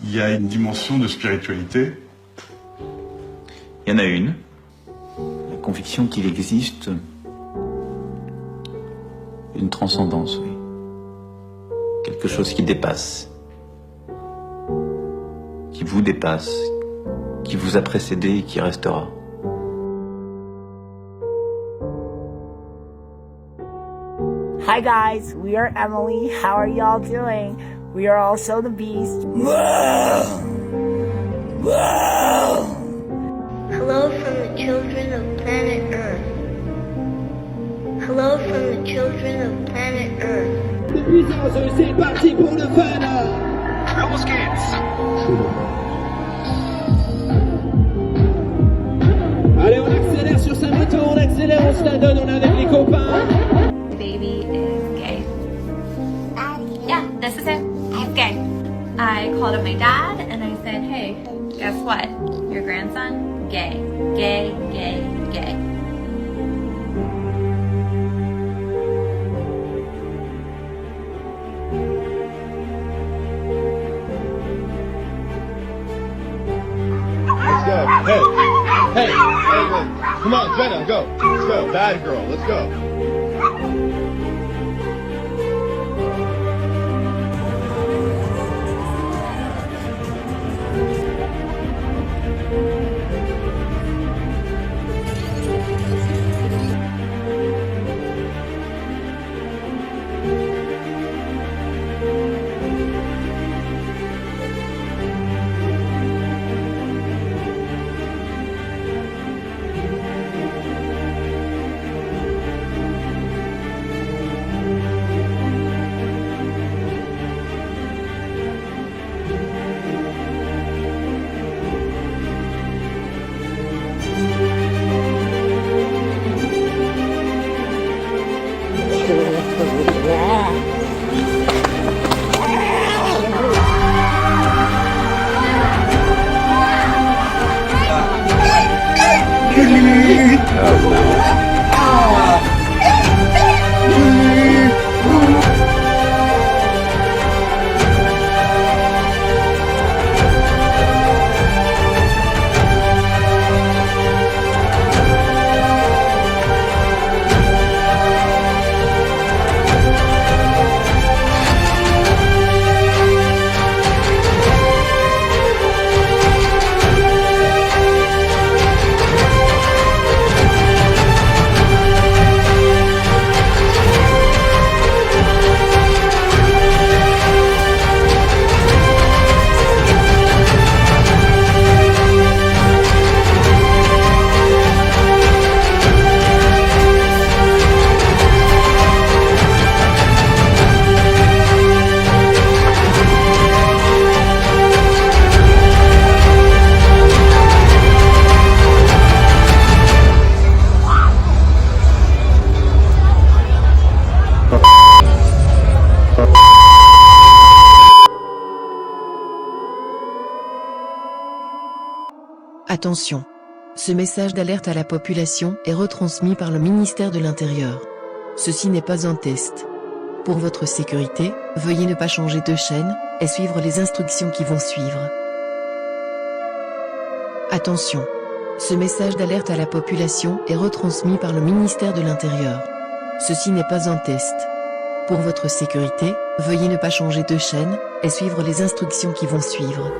Il y a une dimension de spiritualité. Il y en a une. La conviction qu'il existe une transcendance, oui. Quelque chose qui dépasse. Qui vous dépasse. Qui vous a précédé et qui restera. Hi guys, we are Emily. How are y'all doing? We are also the Beast. Hello from the children of planet Earth. Hello from the children of planet Earth. De puissance, c'est parti pour le fun. Los kids. Allez, on accélère sur sa moto, on accélère, on se la donne, on est avec les copains. Baby is gay. Yeah, this is it. He's gay. I called up my dad and I said, hey, guess what? Your grandson, gay. Gay, gay, gay. Let's go. Hey, wait. Come on, Jenna, go. Let's go. Bad girl, let's go. Attention. Ce message d'alerte à la population est retransmis par le ministère de l'Intérieur. Ceci n'est pas un test. Pour votre sécurité, veuillez ne pas changer de chaîne et suivre les instructions qui vont suivre. Attention. Ce message d'alerte à la population est retransmis par le ministère de l'Intérieur. Ceci n'est pas un test. Pour votre sécurité, veuillez ne pas changer de chaîne et suivre les instructions qui vont suivre.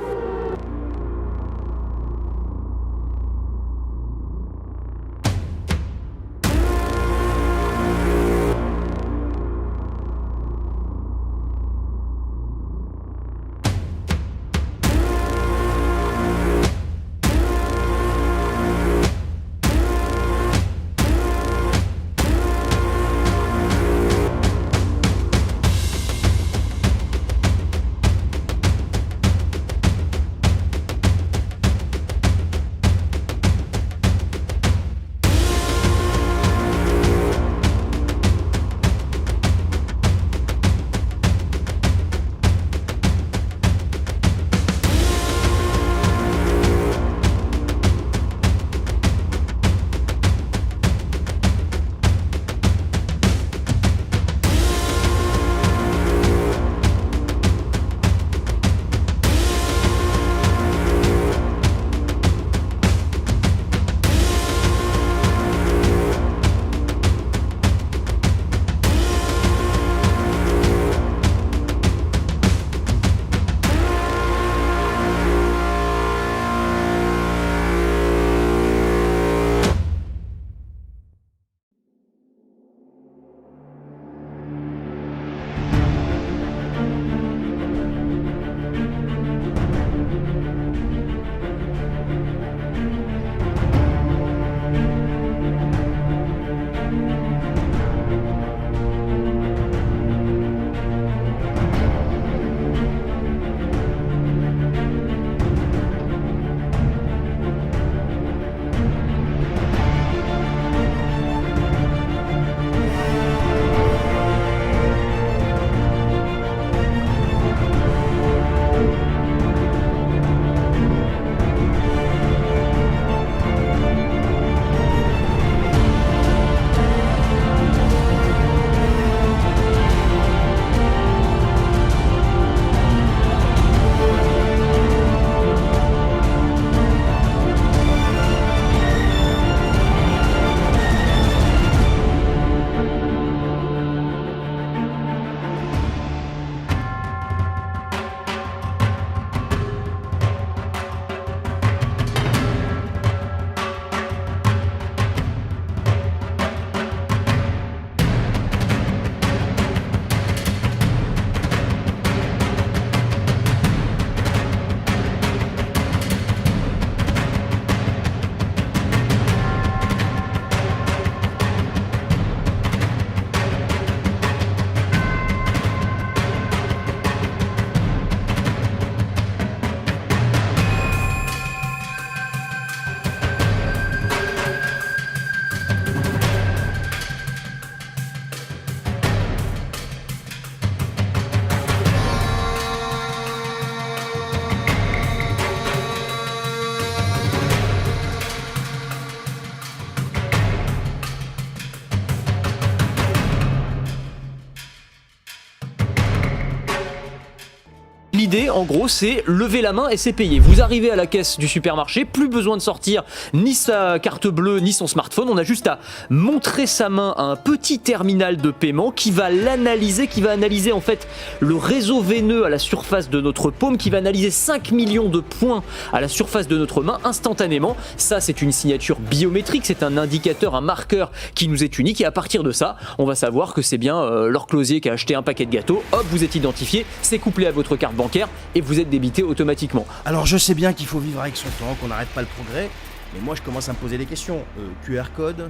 l'idée en gros c'est lever la main et c'est payé. Vous arrivez à la caisse du supermarché, plus besoin de sortir ni sa carte bleue ni son smartphone, on a juste à montrer sa main à un petit terminal de paiement qui va l'analyser, qui va analyser en fait le réseau veineux à la surface de notre paume, qui va analyser 5 millions de points à la surface de notre main instantanément. Ça c'est une signature biométrique, c'est un indicateur, un marqueur qui nous est unique et à partir de ça, on va savoir que c'est bien Laure Closier qui a acheté un paquet de gâteaux. Hop, vous êtes identifié, c'est couplé à votre carte bancaire et vous êtes débité automatiquement. Alors je sais bien qu'il faut vivre avec son temps, qu'on n'arrête pas le progrès, mais moi je commence à me poser des questions. QR code,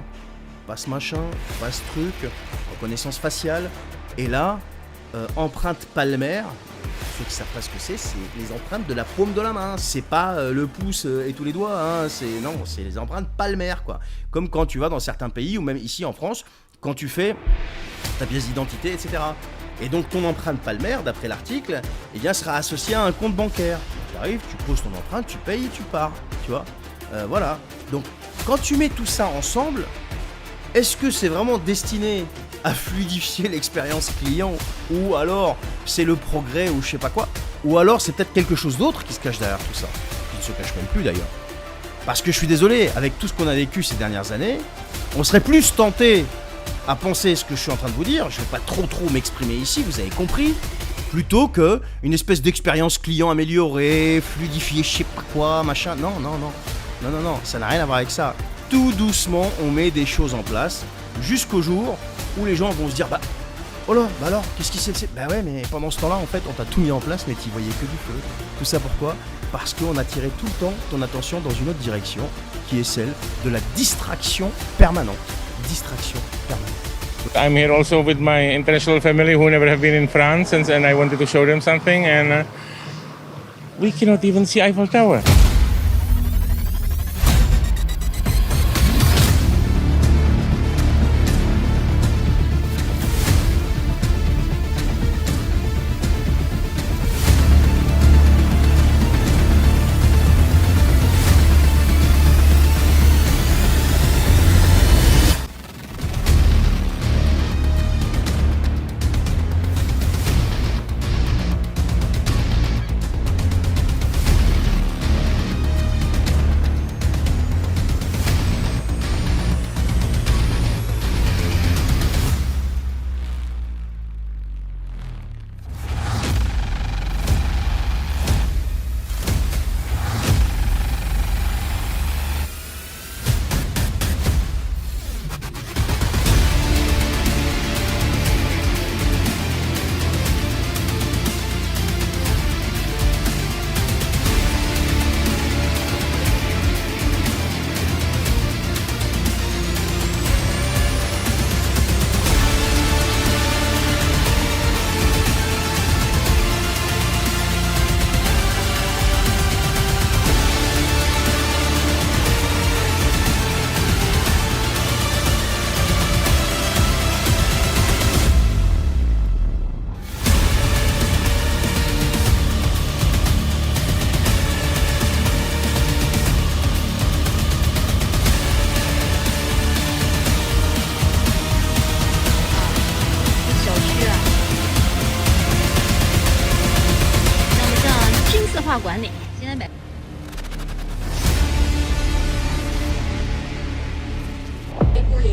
passe machin, passe truc, reconnaissance faciale, et là, empreinte palmaire, ceux qui savent pas ce que c'est les empreintes de la paume de la main, c'est pas le pouce et tous les doigts, hein, c'est les empreintes palmaires quoi. Comme quand tu vas dans certains pays, ou même ici en France, quand tu fais ta pièce d'identité, etc. Et donc ton empreinte palmaire, d'après l'article, eh bien, sera associée à un compte bancaire. Tu arrives, tu poses ton empreinte, tu payes et tu pars. Tu vois, voilà. Donc quand tu mets tout ça ensemble, est-ce que c'est vraiment destiné à fluidifier l'expérience client, ou alors c'est le progrès, ou je sais pas quoi, ou alors c'est peut-être quelque chose d'autre qui se cache derrière tout ça, qui ne se cache même plus d'ailleurs. Parce que je suis désolé, avec tout ce qu'on a vécu ces dernières années, on serait plus tenté à penser ce que je suis en train de vous dire, je vais pas trop m'exprimer ici, vous avez compris, plutôt que une espèce d'expérience client améliorée, fluidifiée, je sais pas quoi, machin. Non, ça n'a rien à voir avec ça. Tout doucement, on met des choses en place jusqu'au jour où les gens vont se dire oh là, alors, qu'est-ce qui s'est passé ? Bah ouais, mais pendant ce temps-là, en fait, on t'a tout mis en place, mais tu voyais que du feu. Tout ça pourquoi ? Parce qu'on a tiré tout le temps ton attention dans une autre direction, qui est celle de la distraction permanente. I'm here also with my international family who never have been in France, and I wanted to show them something, and we cannot even see Eiffel Tower.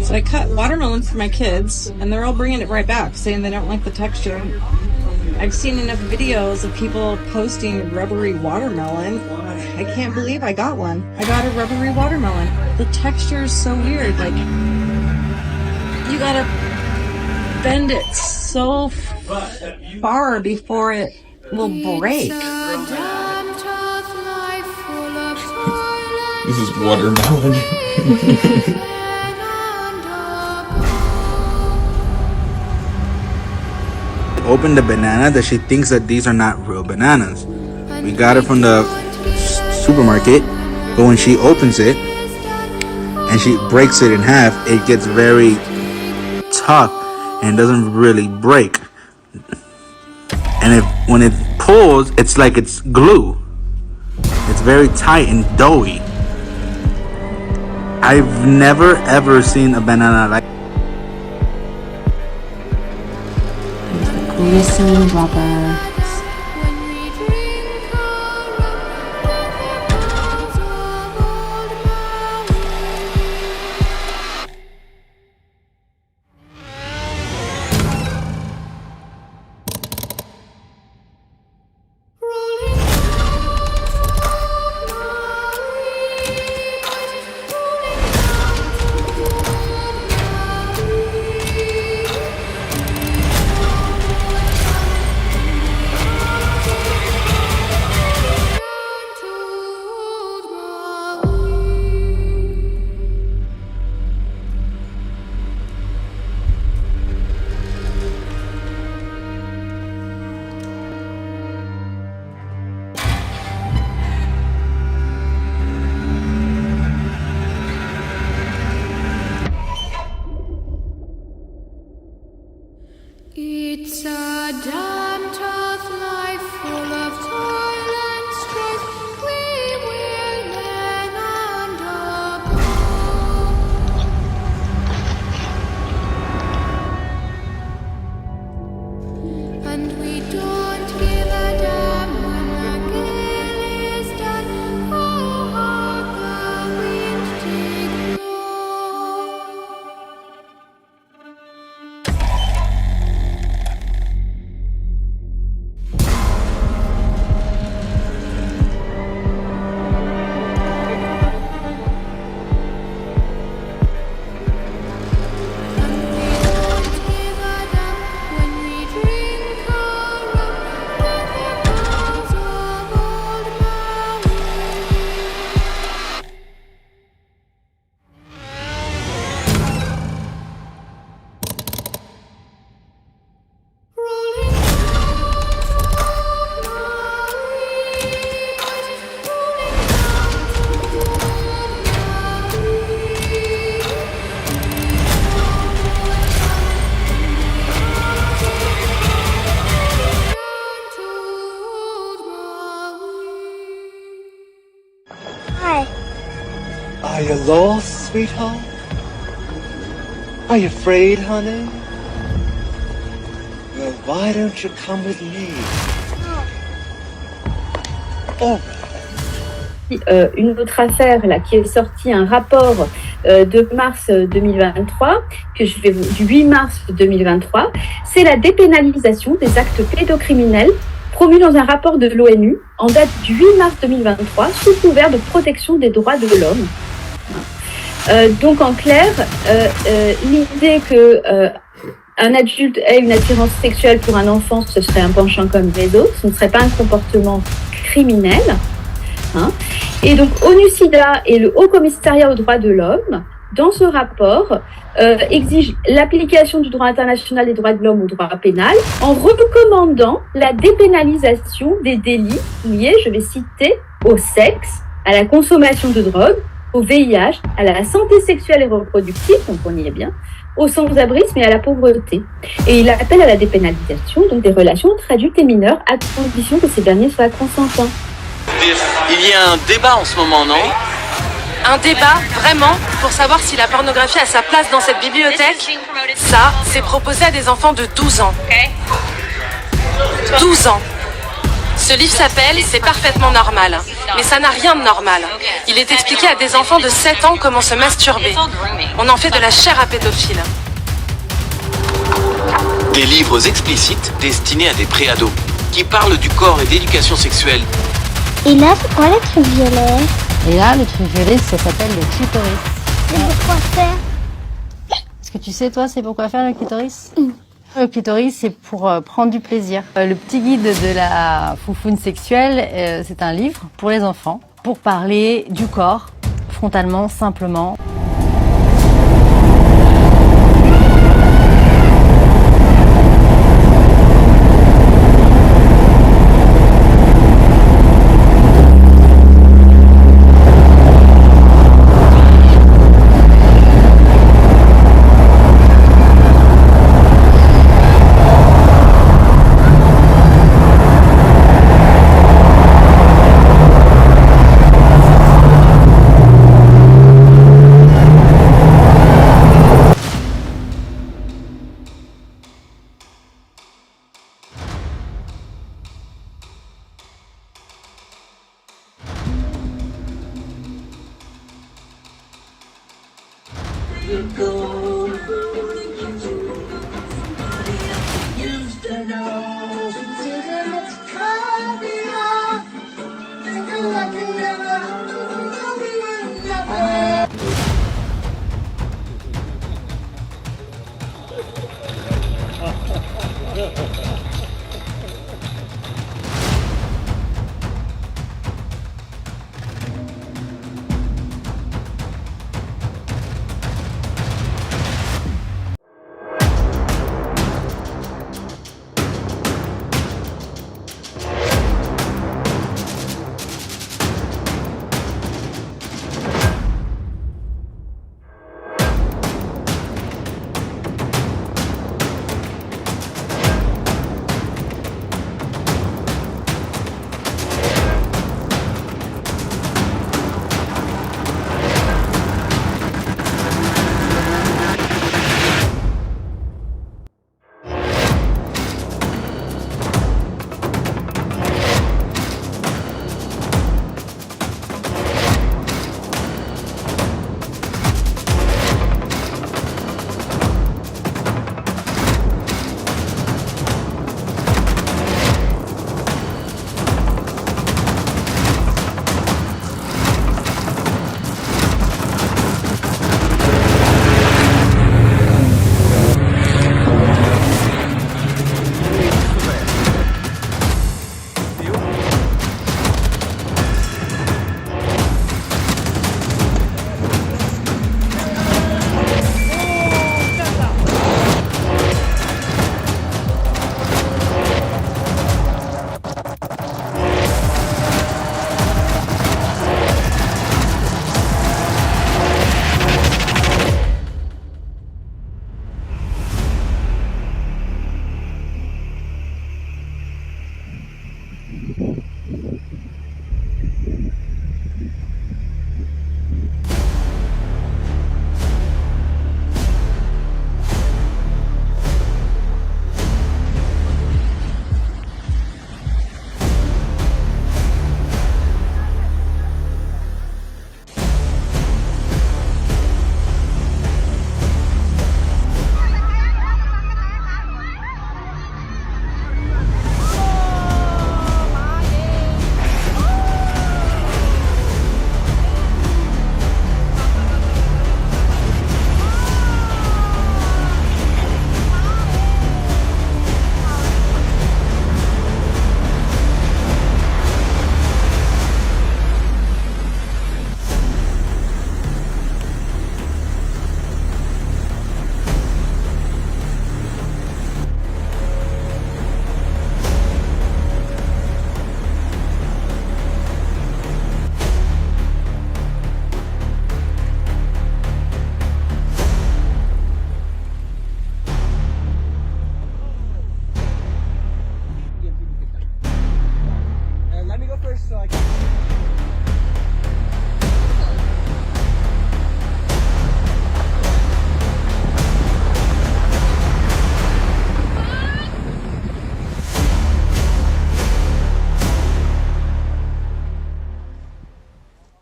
So I cut watermelons for my kids, and they're all bringing it right back, saying they don't like the texture. I've seen enough videos of people posting rubbery watermelon. I can't believe I got one. I got a rubbery watermelon. The texture is so weird. Like, you gotta bend it so far before it will break. This is watermelon. Opened the banana that she thinks that these are not real bananas. We got it from the supermarket, but when she opens it and she breaks it in half, it gets very tough and doesn't really break. And when it pulls, it's like it's glue. It's very tight and doughy. I've never ever seen a banana like Glistening rubber. Are you lost, sweetheart? Are you afraid, honey? Well, why don't you come with me? Oh. Une autre affaire là qui est sortie, un rapport de mars 2023 du 8 mars 2023, c'est la dépénalisation des actes pédocriminels promu dans un rapport de l'ONU en date du 8 mars 2023 sous couvert de protection des droits de l'homme. Donc en clair, l'idée que un adulte ait une attirance sexuelle pour un enfant, ce serait un penchant comme les autres, ce ne serait pas un comportement criminel. Et donc ONU-SIDA et le Haut Commissariat aux droits de l'homme, dans ce rapport, exigent l'application du droit international des droits de l'homme au droit pénal en recommandant la dépénalisation des délits liés, je vais citer, au sexe, à la consommation de drogue, au VIH, à la santé sexuelle et reproductive, donc on y est bien, au sans-abrisme et à la pauvreté. Et il appelle à la dépénalisation donc des relations entre adultes et mineurs à condition que ces derniers soient consentants. Il y a un débat en ce moment, non? Un débat, vraiment, pour savoir si la pornographie a sa place dans cette bibliothèque. Ça, c'est proposé à des enfants de 12 ans. 12 ans. Ce livre s'appelle « C'est parfaitement normal ». Mais ça n'a rien de normal. Il est expliqué à des enfants de 7 ans comment se masturber. On en fait de la chair à pédophile. Des livres explicites destinés à des préados, qui parlent du corps et d'éducation sexuelle. Et là, c'est quoi le truc violet? Et là, le truc violet, ça s'appelle le clitoris. Et pourquoi faire? Est-ce que tu sais, toi, c'est pourquoi faire le clitoris? Le clitoris, c'est pour prendre du plaisir. Le petit guide de la foufoune sexuelle, c'est un livre pour les enfants, pour parler du corps, frontalement, simplement.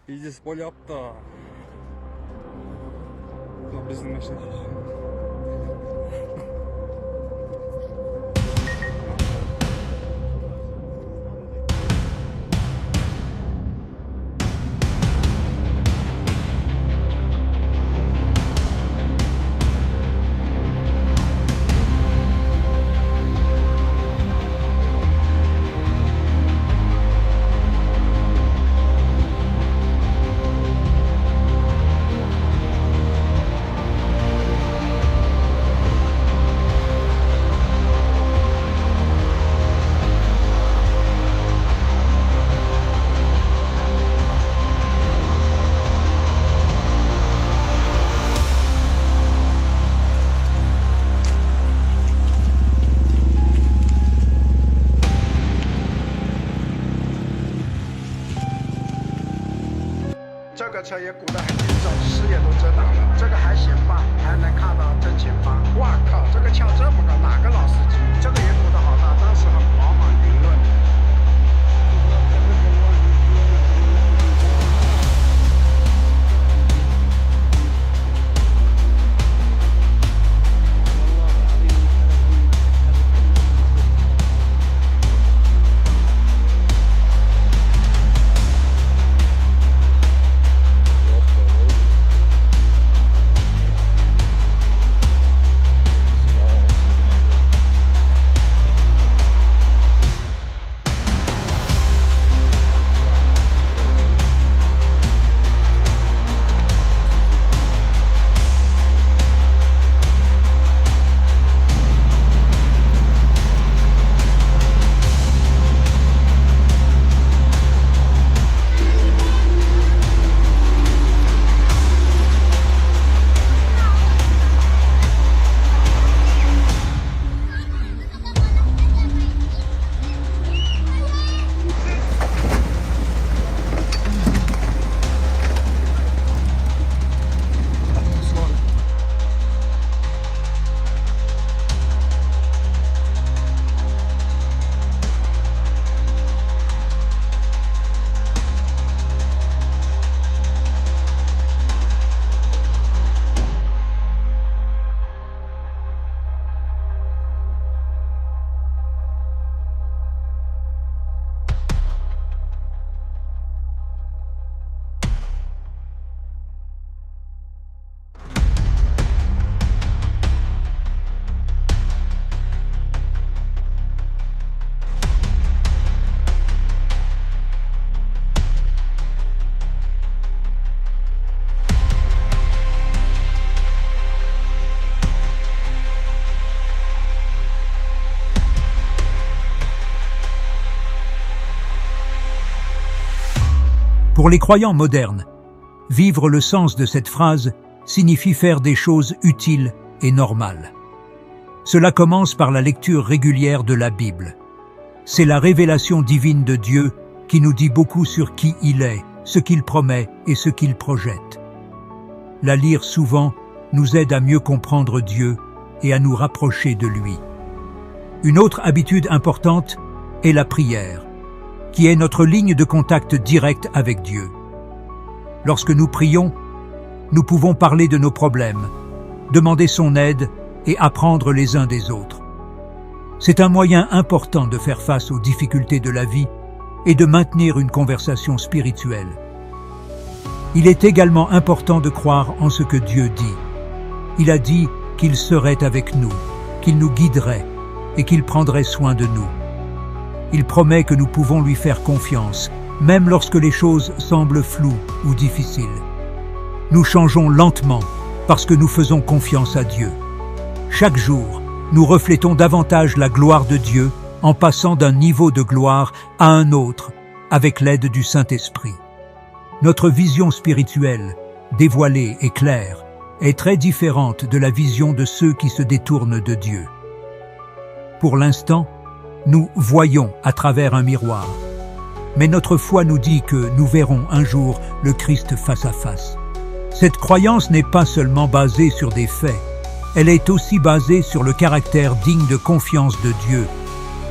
İyice spor yaptı. Bizim meşe.这个车也鼓得很严重，视野都遮挡了。这个还行吧，还能看到正前方。哇靠，这个翘这么高，哪个老司机？这个也鼓得好大，当时很饱满舆论。Pour les croyants modernes, vivre le sens de cette phrase signifie faire des choses utiles et normales. Cela commence par la lecture régulière de la Bible. C'est la révélation divine de Dieu qui nous dit beaucoup sur qui il est, ce qu'il promet et ce qu'il projette. La lire souvent nous aide à mieux comprendre Dieu et à nous rapprocher de lui. Une autre habitude importante est la prière, qui est notre ligne de contact direct avec Dieu. Lorsque nous prions, nous pouvons parler de nos problèmes, demander son aide et apprendre les uns des autres. C'est un moyen important de faire face aux difficultés de la vie et de maintenir une conversation spirituelle. Il est également important de croire en ce que Dieu dit. Il a dit qu'il serait avec nous, qu'il nous guiderait et qu'il prendrait soin de nous. Il promet que nous pouvons lui faire confiance, même lorsque les choses semblent floues ou difficiles. Nous changeons lentement parce que nous faisons confiance à Dieu. Chaque jour, nous reflétons davantage la gloire de Dieu en passant d'un niveau de gloire à un autre avec l'aide du Saint-Esprit. Notre vision spirituelle, dévoilée et claire, est très différente de la vision de ceux qui se détournent de Dieu. Pour l'instant, nous voyons à travers un miroir. Mais notre foi nous dit que nous verrons un jour le Christ face à face. Cette croyance n'est pas seulement basée sur des faits, elle est aussi basée sur le caractère digne de confiance de Dieu,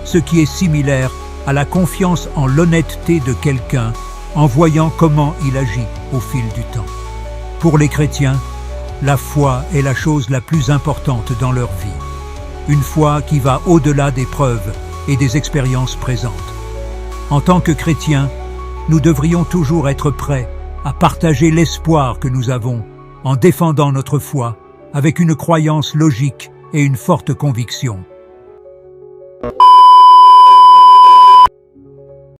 ce qui est similaire à la confiance en l'honnêteté de quelqu'un en voyant comment il agit au fil du temps. Pour les chrétiens, la foi est la chose la plus importante dans leur vie. Une foi qui va au-delà des preuves et des expériences présentes. En tant que chrétiens, nous devrions toujours être prêts à partager l'espoir que nous avons en défendant notre foi avec une croyance logique et une forte conviction.